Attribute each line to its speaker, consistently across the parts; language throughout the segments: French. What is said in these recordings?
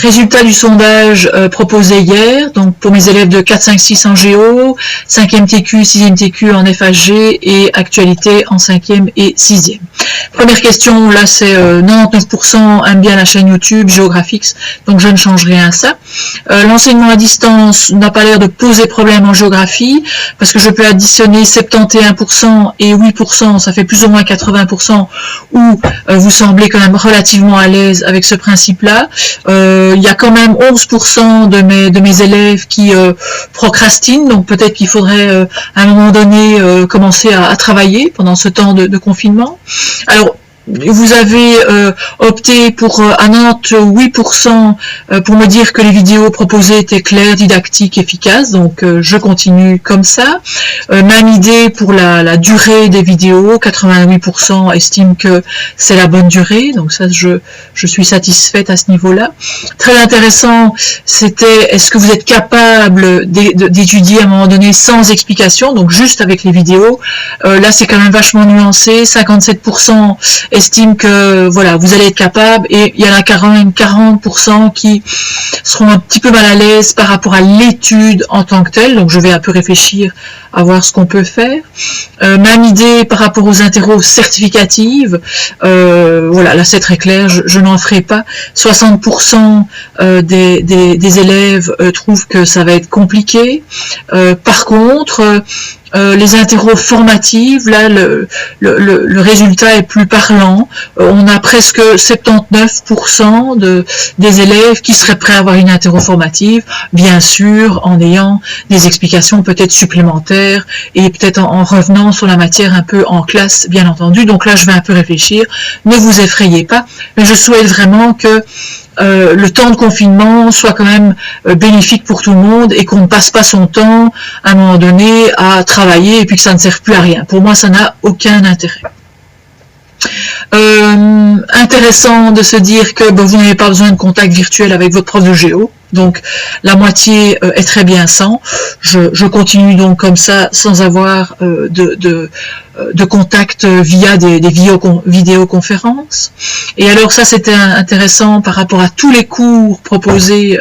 Speaker 1: Résultat du sondage proposé hier, donc pour mes élèves de 4, 5, 6 en géo, 5e TQ, 6e TQ en FHG et actualité en 5e et 6e. Première question, là c'est 99% aiment bien la chaîne YouTube Géographics, donc je ne change rien à ça. L'enseignement à distance n'a pas l'air de poser problème en géographie, parce que je peux additionner 71% et 8%, ça fait plus ou moins 80%, où vous semblez quand même relativement à l'aise avec ce principe-là. Il y a quand même 11% de mes élèves qui procrastinent, donc peut-être qu'il faudrait à un moment donné commencer à travailler pendant ce temps de confinement. Alors, vous avez opté pour à Nantes 8% pour me dire que les vidéos proposées étaient claires, didactiques, efficaces, donc je continue comme ça. Même idée pour la durée des vidéos, 88% estiment que c'est la bonne durée, donc ça je suis satisfaite à ce niveau-là. Très intéressant, c'était est-ce que vous êtes capable d'étudier à un moment donné sans explication, donc juste avec les vidéos. Là c'est quand même vachement nuancé, 57% estiment que voilà, vous allez être capable, et il y en a 40% qui seront un petit peu mal à l'aise par rapport à l'étude en tant que telle, donc je vais un peu réfléchir à voir ce qu'on peut faire. Même idée par rapport aux interros certificatives, voilà, là c'est très clair, je n'en ferai pas. 60% des élèves trouvent que ça va être compliqué. Par contre, les interros formatives, là le résultat est plus parlant. On a presque 79% des élèves qui seraient prêts à avoir une interro formative, bien sûr en ayant des explications peut-être supplémentaires et peut-être en revenant sur la matière un peu en classe, bien entendu. Donc là je vais un peu réfléchir, ne vous effrayez pas, mais je souhaite vraiment que le temps de confinement soit quand même bénéfique pour tout le monde et qu'on ne passe pas son temps à un moment donné à travailler et puis que ça ne sert plus à rien. Pour moi, ça n'a aucun intérêt. Intéressant de se dire que vous n'avez pas besoin de contact virtuel avec votre prof de géo, donc la moitié est très bien sans. Je continue donc comme ça sans avoir de contact via des vidéoconférences. Et alors ça c'était intéressant par rapport à tous les cours proposés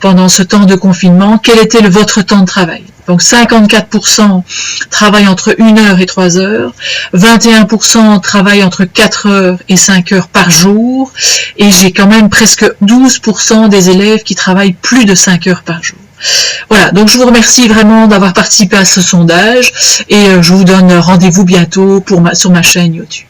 Speaker 1: pendant ce temps de confinement. Quel était votre temps de travail? Donc 54% travaillent entre 1 heure et 3 heures, 21% travaillent entre 4 heures et 5 heures par jour, et j'ai quand même presque 12% des élèves qui travaillent plus de 5 heures par jour. Voilà, donc je vous remercie vraiment d'avoir participé à ce sondage, et je vous donne rendez-vous bientôt sur ma chaîne YouTube.